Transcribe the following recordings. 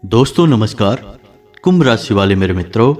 दोस्तों नमस्कार। कुंभ राशि वाले मेरे मित्रों,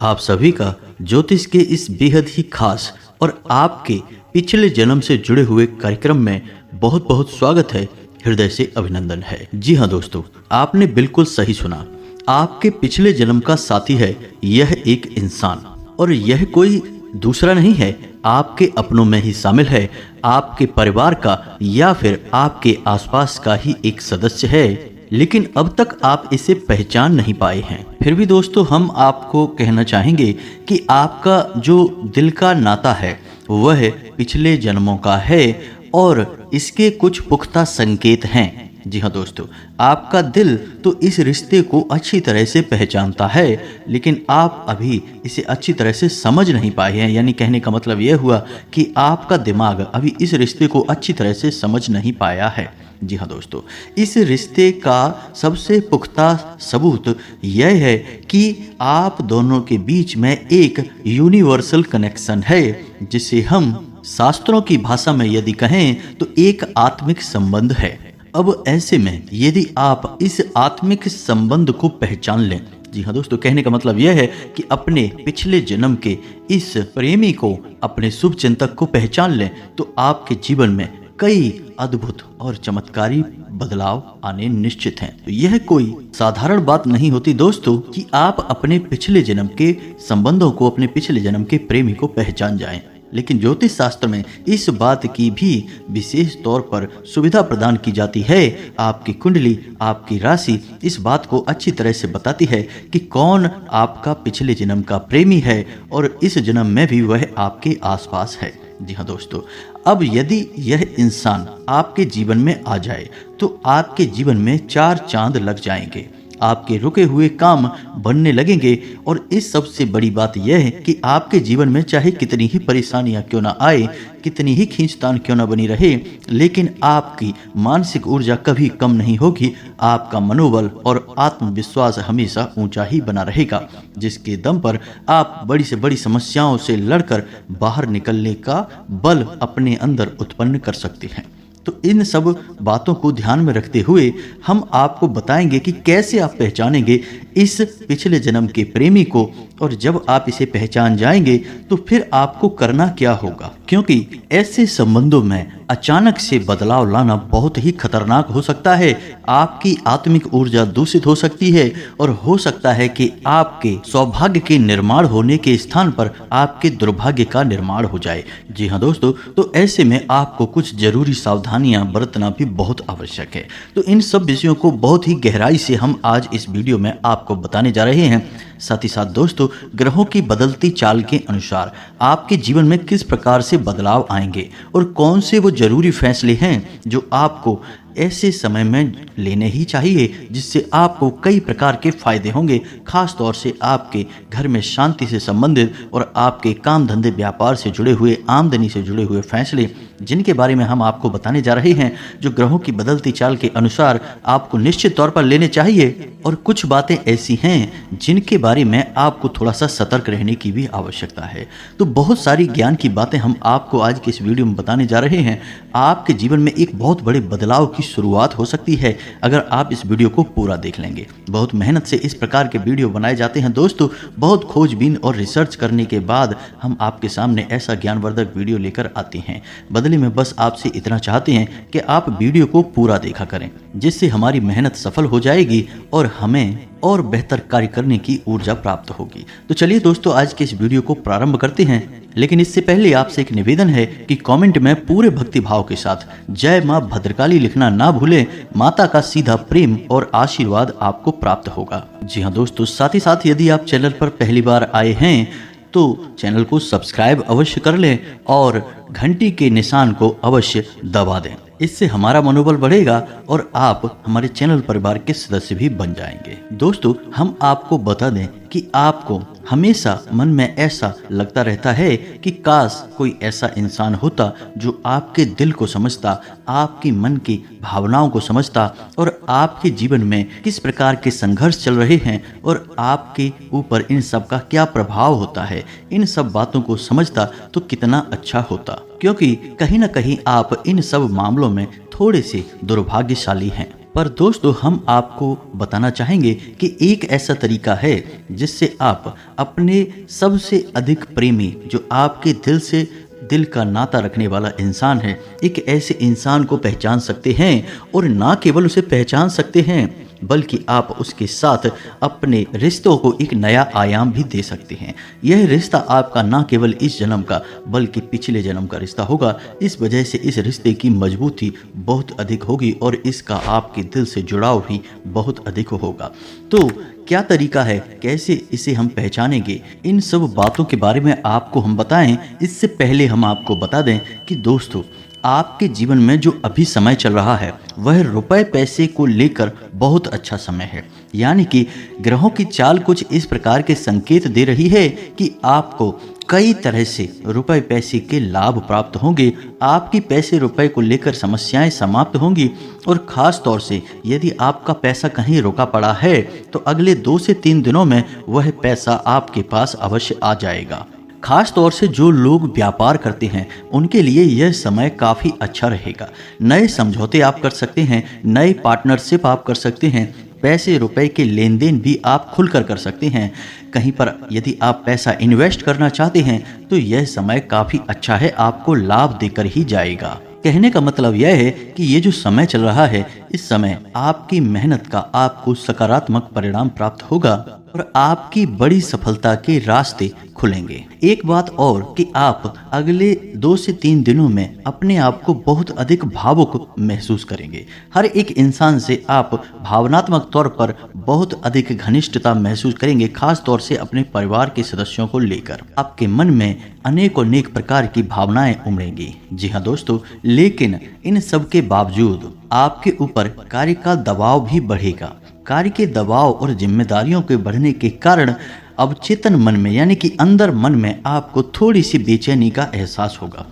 आप सभी का ज्योतिष के इस बेहद ही खास और आपके पिछले जन्म से जुड़े हुए कार्यक्रम में बहुत बहुत स्वागत है, हृदय से अभिनंदन है। जी हाँ दोस्तों, आपने बिल्कुल सही सुना। आपके पिछले जन्म का साथी है यह एक इंसान, और यह कोई दूसरा नहीं है, आपके अपनों में ही शामिल है, आपके परिवार का या फिर आपके आसपास का ही एक सदस्य है। लेकिन अब तक आप इसे पहचान नहीं पाए हैं। फिर भी दोस्तों, हम आपको कहना चाहेंगे कि आपका जो दिल का नाता है वह पिछले जन्मों का है और इसके कुछ पुख्ता संकेत हैं। जी हाँ दोस्तों, आपका दिल तो इस रिश्ते को अच्छी तरह से पहचानता है, लेकिन आप अभी इसे अच्छी तरह से समझ नहीं पाए हैं। यानी कहने का मतलब यह हुआ कि आपका दिमाग अभी इस रिश्ते को अच्छी तरह से समझ नहीं पाया है। जी हाँ दोस्तों, इस रिश्ते का सबसे पुख्ता सबूत यह है कि आप दोनों के बीच में एक यूनिवर्सल कनेक्शन है, जिसे हम शास्त्रों की भाषा में यदि कहें तो एक आत्मिक संबंध है। अब ऐसे में यदि आप इस आत्मिक संबंध को पहचान लें, जी हाँ दोस्तों, कहने का मतलब यह है कि अपने पिछले जन्म के इस प्रेमी को, अपने शुभ चिंतक को पहचान लें, तो आपके जीवन में कई अद्भुत और चमत्कारी बदलाव आने निश्चित हैं। तो यह कोई साधारण बात नहीं होती दोस्तों कि आप अपने पिछले जन्म के संबंधों को, अपने पिछले जन्म के प्रेमी को पहचान जाएं। लेकिन ज्योतिष शास्त्र में इस बात की भी विशेष तौर पर सुविधा प्रदान की जाती है। आपकी कुंडली, आपकी राशि इस बात को अच्छी तरह से बताती है कि कौन आपका पिछले जन्म का प्रेमी है, और इस जन्म में भी वह आपके आसपास है। जी हाँ दोस्तों, अब यदि यह इंसान आपके जीवन में आ जाए तो आपके जीवन में 4 चांद लग जाएंगे, आपके रुके हुए काम बनने लगेंगे, और इस सबसे बड़ी बात यह है कि आपके जीवन में चाहे कितनी ही परेशानियां क्यों ना आए, कितनी ही खींचतान क्यों ना बनी रहे, लेकिन आपकी मानसिक ऊर्जा कभी कम नहीं होगी। आपका मनोबल और आत्मविश्वास हमेशा ऊंचा ही बना रहेगा, जिसके दम पर आप बड़ी से बड़ी समस्याओं से लड़कर बाहर निकलने का बल अपने अंदर उत्पन्न कर सकते हैं। तो इन सब बातों को ध्यान में रखते हुए हम आपको बताएंगे कि कैसे आप पहचानेंगे इस पिछले जन्म के प्रेमी को, और जब आप इसे पहचान जाएंगे तो फिर आपको करना क्या होगा, क्योंकि ऐसे संबंधों में अचानक से बदलाव लाना बहुत ही खतरनाक हो सकता है। आपकी आत्मिक ऊर्जा दूषित हो सकती है, और हो सकता है कि आपके सौभाग्य के निर्माण होने के स्थान पर आपके दुर्भाग्य का निर्माण हो जाए। जी हाँ दोस्तों, तो ऐसे में आपको कुछ जरूरी सावधानियां बरतना भी बहुत आवश्यक है। तो इन सब विषयों को बहुत ही गहराई से हम आज इस वीडियो में आपको बताने जा रहे हैं। साथ ही साथ दोस्तों, ग्रहों की बदलती चाल के अनुसार आपके जीवन में किस प्रकार से बदलाव आएंगे, और कौन से वो जरूरी फैसले हैं जो आपको ऐसे समय में लेने ही चाहिए, जिससे आपको कई प्रकार के फायदे होंगे। खास तौर से आपके घर में शांति से संबंधित और आपके काम धंधे व्यापार से जुड़े हुए, आमदनी से जुड़े हुए फैसले, जिनके बारे में हम आपको बताने जा रहे हैं, जो ग्रहों की बदलती चाल के अनुसार आपको निश्चित तौर पर लेने चाहिए। और कुछ बातें ऐसी हैं जिनके बारे में आपको थोड़ा सा सतर्क रहने की भी आवश्यकता है। तो बहुत सारी ज्ञान की बातें हम आपको आज के इस वीडियो में बताने जा रहे हैं। आपके जीवन में एक बहुत बड़े बदलाव की शुरुआत हो सकती है अगर आप इस वीडियो को पूरा देख लेंगे। बहुत मेहनत से इस प्रकार के वीडियो बनाए जाते हैं दोस्तों, बहुत खोजबीन और रिसर्च करने के बाद हम आपके सामने ऐसा ज्ञानवर्धक वीडियो लेकर आते हैं। बदले में बस आपसे इतना चाहते हैं कि आप वीडियो को पूरा देखा करें, जिससे हमारी मेहनत सफल हो जाएगी और हमें और बेहतर कार्य करने की ऊर्जा प्राप्त होगी। तो चलिए दोस्तों, आज के इस वीडियो को प्रारंभ करते हैं। लेकिन इससे पहले आपसे एक निवेदन है कि कमेंट में पूरे भक्ति भाव के साथ जय मां भद्रकाली लिखना ना भूलें। माता का सीधा प्रेम और आशीर्वाद आपको प्राप्त होगा। जी हाँ दोस्तों, साथ ही साथ यदि आप चैनल पर पहली बार आए हैं तो चैनल को सब्सक्राइब अवश्य कर लें और घंटी के निशान को अवश्य दबा दें। इससे हमारा मनोबल बढ़ेगा और आप हमारे चैनल परिवार के सदस्य भी बन जाएंगे। दोस्तों, हम आपको बता दें कि आपको हमेशा मन में ऐसा लगता रहता है कि काश कोई ऐसा इंसान होता जो आपके दिल को समझता, आपकी मन की भावनाओं को समझता, और आपके जीवन में किस प्रकार के संघर्ष चल रहे हैं और आपके ऊपर इन सब का क्या प्रभाव होता है, इन सब बातों को समझता तो कितना अच्छा होता। क्योंकि कहीं ना कहीं आप इन सब मामलों में थोड़े से दुर्भाग्यशाली हैं। पर दोस्तों हम आपको बताना चाहेंगे कि एक ऐसा तरीका है जिससे आप अपने सबसे अधिक प्रेमी, जो आपके दिल से दिल का नाता रखने वाला इंसान है, एक ऐसे इंसान को पहचान सकते हैं। और ना केवल उसे पहचान सकते हैं बल्कि आप उसके साथ अपने रिश्तों को एक नया आयाम भी दे सकते हैं। यह रिश्ता आपका ना केवल इस जन्म का बल्कि पिछले जन्म का रिश्ता होगा। इस वजह से इस रिश्ते की मजबूती बहुत अधिक होगी और इसका आपके दिल से जुड़ाव भी बहुत अधिक होगा। तो क्या तरीका है, कैसे इसे हम पहचानेंगे, इन सब बातों के बारे में आपको हम बताएं। इससे पहले हम आपको बता दें कि दोस्तों, आपके जीवन में जो अभी समय चल रहा है वह रुपए पैसे को लेकर बहुत अच्छा समय है। यानी कि ग्रहों की चाल कुछ इस प्रकार के संकेत दे रही है कि आपको कई तरह से रुपए पैसे के लाभ प्राप्त होंगे। आपकी पैसे रुपए को लेकर समस्याएं समाप्त होंगी और ख़ास तौर से यदि आपका पैसा कहीं रुका पड़ा है तो अगले 2 से 3 दिनों में वह पैसा आपके पास अवश्य आ जाएगा। खास तौर से जो लोग व्यापार करते हैं उनके लिए यह समय काफ़ी अच्छा रहेगा। नए समझौते आप कर सकते हैं, नए पार्टनरशिप आप कर सकते हैं, पैसे रुपए के लेन देन भी आप खुलकर कर सकते हैं। कहीं पर यदि आप पैसा इन्वेस्ट करना चाहते हैं तो यह समय काफ़ी अच्छा है, आपको लाभ देकर ही जाएगा। कहने का मतलब यह है कि ये जो समय चल रहा है, इस समय आपकी मेहनत का आपको सकारात्मक परिणाम प्राप्त होगा और आपकी बड़ी सफलता के रास्ते खुलेंगे। एक बात और कि आप अगले 2 से 3 दिनों में अपने आप को बहुत अधिक भावुक महसूस करेंगे। हर एक इंसान से आप भावनात्मक तौर पर बहुत अधिक घनिष्ठता महसूस करेंगे, खास तौर से अपने परिवार के सदस्यों को लेकर। आपके मन में अनेक प्रकार की भावनाएं उमड़ेंगी। जी हाँ दोस्तों, लेकिन इन सब के बावजूद आपके ऊपर कार्य का दबाव भी बढ़ेगा। कार्य के दबाव और जिम्मेदारियों के बढ़ने के कारण अवचेतन मन में, यानी कि अंदर मन में आपको थोड़ी सी बेचैनी का एहसास होगा।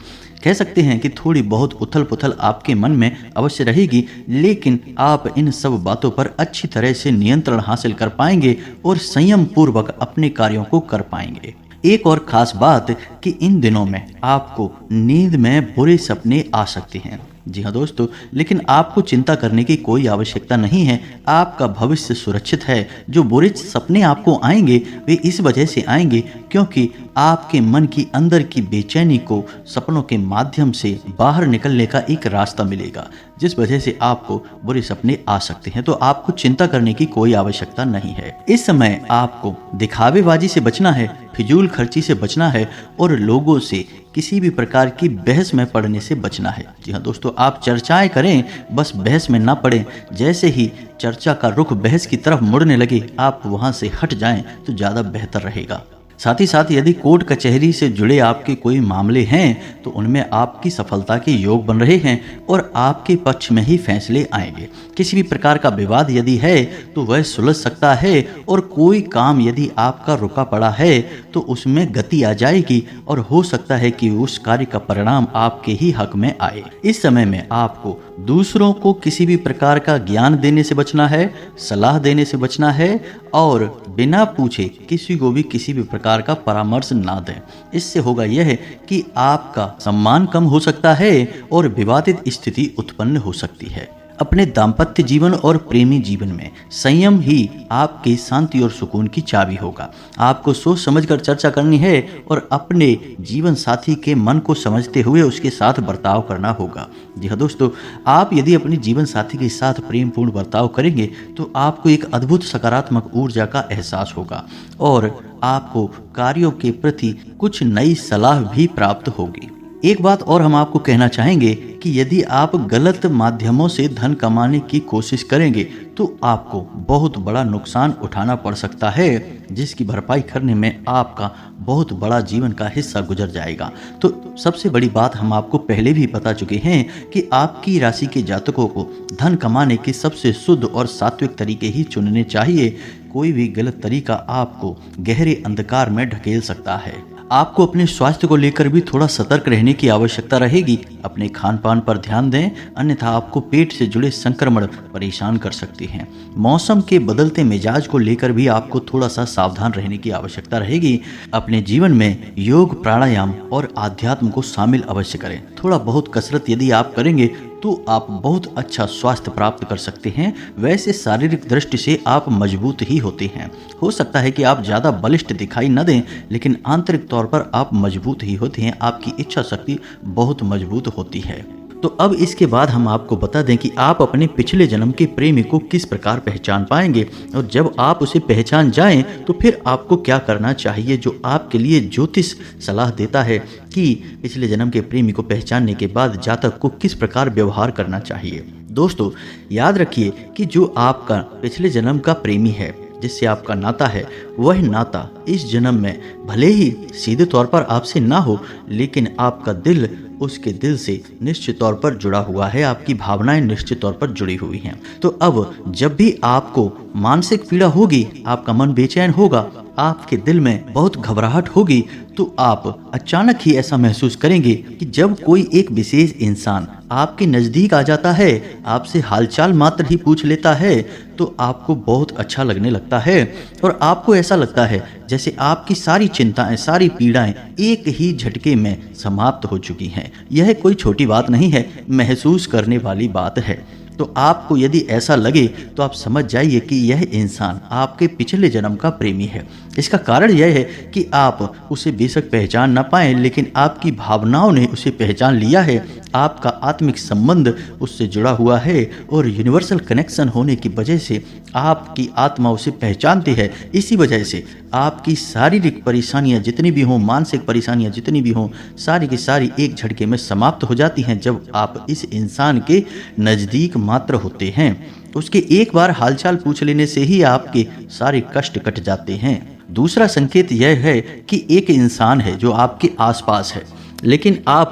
कह सकते हैं कि थोड़ी बहुत उथल पुथल आपके मन में अवश्य रहेगी, लेकिन आप इन सब बातों पर अच्छी तरह से नियंत्रण हासिल कर पाएंगे और संयम पूर्वक अपने कार्यों को कर पाएंगे। एक और खास बात कि इन दिनों में आपको नींद में बुरे सपने आ सकते हैं। जी हाँ दोस्तों, लेकिन आपको चिंता करने की कोई आवश्यकता नहीं है। आपका भविष्य सुरक्षित है। जो बुरे सपने आपको आएंगे वे इस वजह से आएंगे क्योंकि आपके मन की अंदर की बेचैनी को सपनों के माध्यम से बाहर निकलने का एक रास्ता मिलेगा, जिस वजह से आपको बुरे सपने आ सकते हैं। तो आपको चिंता करने की कोई आवश्यकता नहीं है। इस समय आपको दिखावेबाजी से बचना है, फिजूल खर्ची से बचना है और लोगों से किसी भी प्रकार की बहस में पड़ने से बचना है। जी हाँ दोस्तों, आप चर्चाएं करें, बस बहस में ना पड़ें। जैसे ही चर्चा का रुख बहस की तरफ मुड़ने लगे, आप वहां से हट जाएं तो ज़्यादा बेहतर रहेगा। साथ ही साथ यदि कोर्ट कचहरी से जुड़े आपके कोई मामले हैं तो उनमें आपकी सफलता के योग बन रहे हैं और आपके पक्ष में ही फैसले आएंगे। किसी भी प्रकार का विवाद यदि है तो वह सुलझ सकता है और कोई काम यदि आपका रुका पड़ा है तो उसमें गति आ जाएगी और हो सकता है कि उस कार्य का परिणाम आपके ही हक में आए। इस समय में आपको दूसरों को किसी भी प्रकार का ज्ञान देने से बचना है, सलाह देने से बचना है और बिना पूछे किसी को भी किसी भी प्रकार का परामर्श ना दें। इससे होगा यह कि आपका सम्मान कम हो सकता है और विवादित स्थिति उत्पन्न हो सकती है। अपने दाम्पत्य जीवन और प्रेमी जीवन में संयम ही आपकी शांति और सुकून की चाबी होगा। आपको सोच समझकर चर्चा करनी है और अपने जीवन साथी के मन को समझते हुए उसके साथ बर्ताव करना होगा। जी हाँ दोस्तों, आप यदि अपने जीवन साथी के साथ प्रेमपूर्ण बर्ताव करेंगे तो आपको एक अद्भुत सकारात्मक ऊर्जा का एहसास होगा और आपको कार्यों के प्रति कुछ नई सलाह भी प्राप्त होगी। एक बात और हम आपको कहना चाहेंगे कि यदि आप गलत माध्यमों से धन कमाने की कोशिश करेंगे तो आपको बहुत बड़ा नुकसान उठाना पड़ सकता है, जिसकी भरपाई करने में आपका बहुत बड़ा जीवन का हिस्सा गुजर जाएगा। तो सबसे बड़ी बात हम आपको पहले भी बता चुके हैं कि आपकी राशि के जातकों को धन कमाने के सबसे शुद्ध और सात्विक तरीके ही चुनने चाहिए। कोई भी गलत तरीका आपको गहरे अंधकार में ढकेल सकता है। आपको अपने स्वास्थ्य को लेकर भी थोड़ा सतर्क रहने की आवश्यकता रहेगी। अपने खान पान पर ध्यान दें, अन्यथा आपको पेट से जुड़े संक्रमण परेशान कर सकते हैं। मौसम के बदलते मिजाज को लेकर भी आपको थोड़ा सा सावधान रहने की आवश्यकता रहेगी। अपने जीवन में योग, प्राणायाम और आध्यात्म को शामिल अवश्य करें। थोड़ा बहुत कसरत यदि आप करेंगे तो आप बहुत अच्छा स्वास्थ्य प्राप्त कर सकते हैं। वैसे शारीरिक दृष्टि से आप मजबूत ही होते हैं। हो सकता है कि आप ज़्यादा बलिष्ठ दिखाई न दें, लेकिन आंतरिक तौर पर आप मजबूत ही होते हैं। आपकी इच्छा शक्ति बहुत मजबूत होती है। तो अब इसके बाद हम आपको बता दें कि आप अपने पिछले जन्म के प्रेमी को किस प्रकार पहचान पाएंगे, और जब आप उसे पहचान जाएं तो फिर आपको क्या करना चाहिए, जो आपके लिए ज्योतिष सलाह देता है कि पिछले जन्म के प्रेमी को पहचानने के बाद जातक को किस प्रकार व्यवहार करना चाहिए। दोस्तों, याद रखिए कि जो आपका पिछले जन्म का प्रेमी है, जिससे आपका नाता है, वह नाता इस जन्म में भले ही सीधे तौर पर आपसे ना हो, लेकिन आपका दिल उसके दिल से निश्चित तौर पर जुड़ा हुआ है। आपकी भावनाएं निश्चित तौर पर जुड़ी हुई हैं। तो अब जब भी आपको मानसिक पीड़ा होगी, आपका मन बेचैन होगा, आपके दिल में बहुत घबराहट होगी, तो आप अचानक ही ऐसा महसूस करेंगे कि जब कोई एक विशेष इंसान आपके नज़दीक आ जाता है, आपसे हालचाल मात्र ही पूछ लेता है, तो आपको बहुत अच्छा लगने लगता है और आपको ऐसा लगता है जैसे आपकी सारी चिंताएं, सारी पीड़ाएं एक ही झटके में समाप्त हो चुकी हैं। यह कोई छोटी बात नहीं है, महसूस करने वाली बात है। तो आपको यदि ऐसा लगे तो आप समझ जाइए कि यह इंसान आपके पिछले जन्म का प्रेमी है। इसका कारण यह है कि आप उसे बेशक पहचान ना पाएं, लेकिन आपकी भावनाओं ने उसे पहचान लिया है। आपका आत्मिक संबंध उससे जुड़ा हुआ है और यूनिवर्सल कनेक्शन होने की वजह से आपकी आत्मा उसे पहचानती है। इसी वजह से आपकी शारीरिक परेशानियां जितनी भी हों, मानसिक परेशानियां जितनी भी हों, सारी की सारी एक झटके में समाप्त हो जाती हैं जब आप इस इंसान के नज़दीक मात्र होते हैं। उसके एक बार हालचाल पूछ लेने से ही आपके सारे कष्ट कट जाते हैं। दूसरा संकेत यह है कि एक इंसान है जो आपके आसपास है, लेकिन आप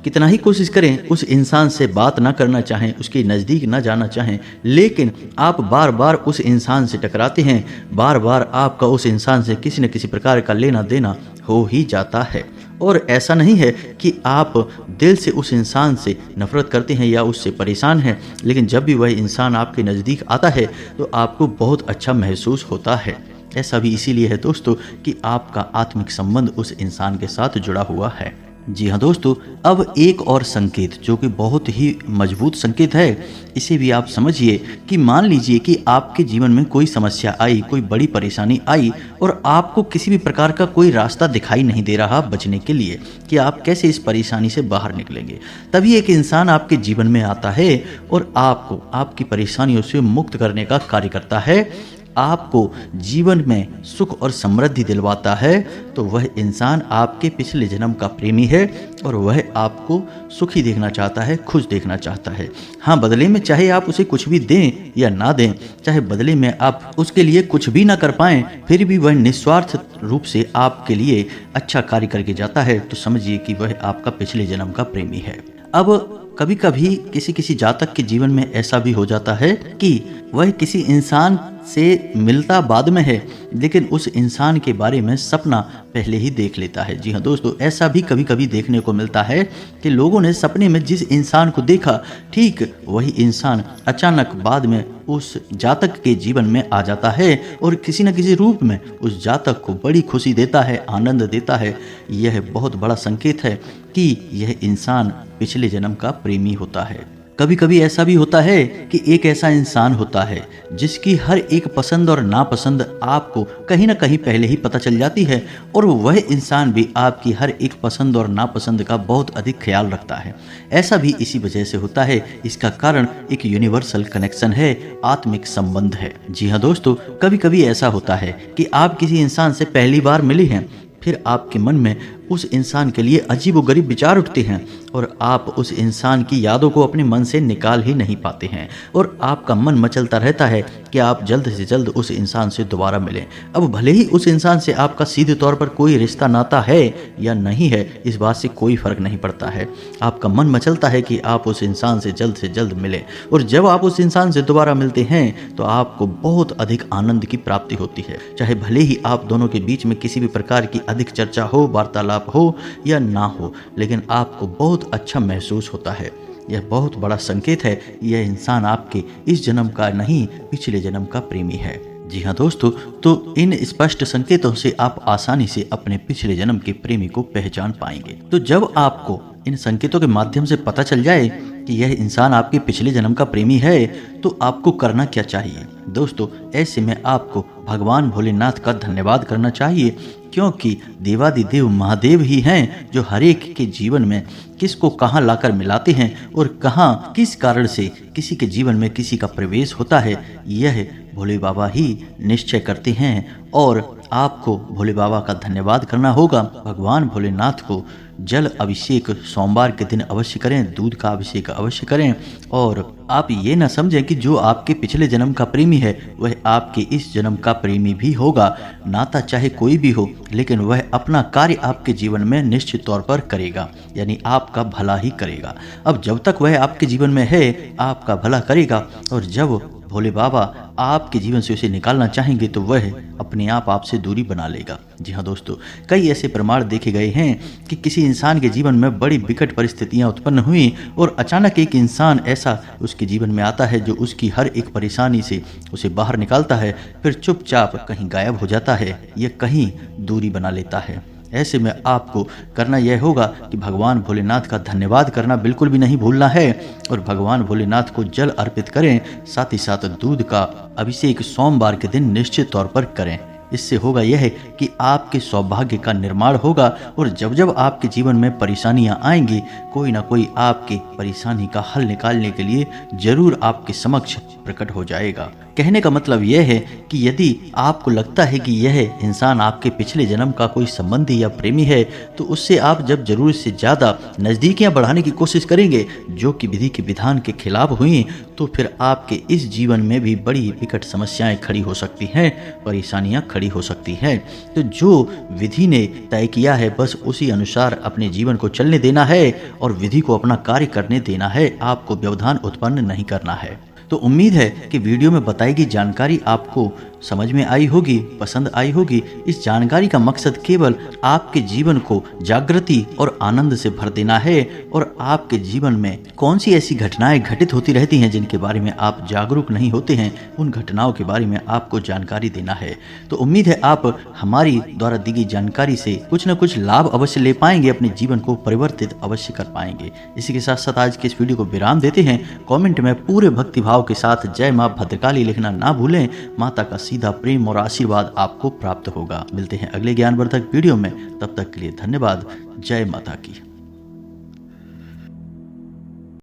कितना ही कोशिश करें उस इंसान से बात ना करना चाहें, उसके नज़दीक ना जाना चाहें, लेकिन आप बार बार उस इंसान से टकराते हैं। बार बार आपका उस इंसान से किसी न किसी प्रकार का लेना देना हो ही जाता है। और ऐसा नहीं है कि आप दिल से उस इंसान से नफरत करते हैं या उससे परेशान हैं, लेकिन जब भी वह इंसान आपके नज़दीक आता है तो आपको बहुत अच्छा महसूस होता है। ऐसा भी इसीलिए है दोस्तों कि आपका आत्मिक संबंध उस इंसान के साथ जुड़ा हुआ है। जी हाँ दोस्तों, अब एक और संकेत जो कि बहुत ही मजबूत संकेत है, इसे भी आप समझिए कि मान लीजिए कि आपके जीवन में कोई समस्या आई, कोई बड़ी परेशानी आई और आपको किसी भी प्रकार का कोई रास्ता दिखाई नहीं दे रहा बचने के लिए कि आप कैसे इस परेशानी से बाहर निकलेंगे। तभी एक इंसान आपके जीवन में आता है और आपको आपकी परेशानियों से मुक्त करने का कार्य करता है, आपको जीवन में सुख और समृद्धि दिलवाता है। तो वह इंसान आपके पिछले जन्म का प्रेमी है और वह आपको सुखी देखना चाहता है, खुश देखना चाहता है। हाँ, बदले में चाहे आप उसे कुछ भी दें या ना दें, चाहे बदले में आप उसके लिए कुछ भी ना कर पाएं, फिर भी वह निस्वार्थ रूप से आपके लिए अच्छा कार्य करके जाता है। तो समझिए कि वह आपका पिछले जन्म का प्रेमी है। अब कभी कभी किसी किसी जातक के जीवन में ऐसा भी हो जाता है कि वह किसी इंसान से मिलता बाद में है, लेकिन उस इंसान के बारे में सपना पहले ही देख लेता है। जी हाँ दोस्तों, ऐसा भी कभी कभी देखने को मिलता है कि लोगों ने सपने में जिस इंसान को देखा, ठीक वही इंसान अचानक बाद में उस जातक के जीवन में आ जाता है और किसी न किसी रूप में उस जातक को बड़ी खुशी देता है, आनंद देता है। यह बहुत बड़ा संकेत है कि यह इंसान पिछले जन्म का प्रेमी होता है। कभी कभी ऐसा भी होता है कि एक ऐसा इंसान होता है जिसकी हर एक पसंद और नापसंद आपको कहीं ना कहीं पहले ही पता चल जाती है और वह इंसान भी आपकी हर एक पसंद और नापसंद का बहुत अधिक ख्याल रखता है। ऐसा भी इसी वजह से होता है। इसका कारण एक यूनिवर्सल कनेक्शन है, आत्मिक संबंध है। जी हाँ दोस्तों, कभी कभी ऐसा होता है कि आप किसी इंसान से पहली बार मिले हैं, फिर आपके मन में उस इंसान के लिए अजीबोगरीब विचार उठते हैं और आप उस इंसान की यादों को अपने मन से निकाल ही नहीं पाते हैं और आपका मन मचलता रहता है कि आप जल्द से जल्द उस इंसान से दोबारा मिलें। अब भले ही उस इंसान से आपका सीधे तौर पर कोई रिश्ता नाता है या नहीं है, इस बात से कोई फर्क नहीं पड़ता है। आपका मन मचलता है कि आप उस इंसान से जल्द मिलें और जब आप उस इंसान से दोबारा मिलते हैं तो आपको बहुत अधिक आनंद की प्राप्ति होती है। चाहे भले ही आप दोनों के बीच में किसी भी प्रकार की अधिक चर्चा हो, वार्तालाप हो या ना हो, लेकिन आपको बहुत अच्छा महसूस होता है। यह बहुत बड़ा संकेत है, यह इंसान आपके इस जन्म का नहीं, पिछले जन्म का प्रेमी है। जी हाँ दोस्तों, तो इन स्पष्ट संकेतों से आप आसानी से अपने पिछले जन्म के प्रेमी को पहचान पाएंगे। तो जब आपको इन संकेतों के माध्यम से पता चल जाए कि यह इंसान आपके पिछले जन्म का प्रेमी है तो आपको करना क्या चाहिए। दोस्तों, ऐसे में आपको भगवान भोलेनाथ का धन्यवाद करना चाहिए, क्योंकि देवादिदेव महादेव ही हैं जो हर एक के जीवन में किसको कहाँ लाकर मिलाते हैं और कहाँ किस कारण से किसी के जीवन में किसी का प्रवेश होता है, यह भोले बाबा ही निश्चय करते हैं। और आपको भोले बाबा का धन्यवाद करना होगा। भगवान भोलेनाथ को जल अभिषेक सोमवार के दिन अवश्य करें, दूध का अभिषेक अवश्य करें। और आप ये ना समझें कि जो आपके पिछले जन्म का प्रेमी है वह आपके इस जन्म का प्रेमी भी होगा। नाता चाहे कोई भी हो, लेकिन वह अपना कार्य आपके जीवन में निश्चित तौर पर करेगा, यानी आपका भला ही करेगा। अब जब तक वह आपके जीवन में है, आपका भला करेगा, और जब भोले बाबा आपके जीवन से उसे निकालना चाहेंगे तो वह अपने आप आपसे दूरी बना लेगा। जी हाँ दोस्तों, कई ऐसे प्रमाण देखे गए हैं कि किसी इंसान के जीवन में बड़ी विकट परिस्थितियां उत्पन्न हुई और अचानक एक इंसान ऐसा उसके जीवन में आता है जो उसकी हर एक परेशानी से उसे बाहर निकालता है, फिर चुपचाप कहीं गायब हो जाता है या कहीं दूरी बना लेता है। ऐसे में आपको करना यह होगा कि भगवान भोलेनाथ का धन्यवाद करना बिल्कुल भी नहीं भूलना है और भगवान भोलेनाथ को जल अर्पित करें, साथ ही साथ दूध का अभिषेक सोमवार के दिन निश्चित तौर पर करें। इससे होगा यह कि आपके सौभाग्य का निर्माण होगा और जब जब आपके जीवन में परेशानियां आएंगी, कोई ना कोई आपकी परेशानी का हल निकालने के लिए जरूर आपके समक्ष प्रकट हो जाएगा। कहने का मतलब यह है कि यदि आपको लगता है कि यह इंसान आपके पिछले जन्म का कोई संबंधी या प्रेमी है, तो उससे आप जब जरूरत से ज़्यादा नज़दीकियां बढ़ाने की कोशिश करेंगे जो कि विधि के विधान के खिलाफ हुई, तो फिर आपके इस जीवन में भी बड़ी विकट समस्याएं खड़ी हो सकती हैं, परेशानियां खड़ी हो सकती हैं। तो जो विधि ने तय किया है बस उसी अनुसार अपने जीवन को चलने देना है और विधि को अपना कार्य करने देना है, आपको व्यवधान उत्पन्न नहीं करना है। तो उम्मीद है कि वीडियो में बताई गई जानकारी आपको समझ में आई होगी, पसंद आई होगी। इस जानकारी का मकसद केवल आपके जीवन को जागृति और आनंद से भर देना है और आपके जीवन में कौन सी ऐसी घटनाएं घटित होती रहती हैं जिनके बारे में आप जागरूक नहीं होते हैं, उन घटनाओं के बारे में आपको जानकारी देना है। तो उम्मीद है आप हमारी द्वारा दी गई जानकारी से कुछ न कुछ लाभ अवश्य ले पाएंगे, अपने जीवन को परिवर्तित अवश्य कर पाएंगे। इसी के साथ साथ आज के इस वीडियो को विराम देते हैं। कमेंट में पूरे भक्तिभाव के साथ जय मां भद्रकाली लिखना ना भूलें। माता का सीधा प्रेम और आशीर्वाद आपको प्राप्त होगा। मिलते हैं अगले ज्ञानवर्धक वीडियो में, तब तक के लिए धन्यवाद। जय माता की।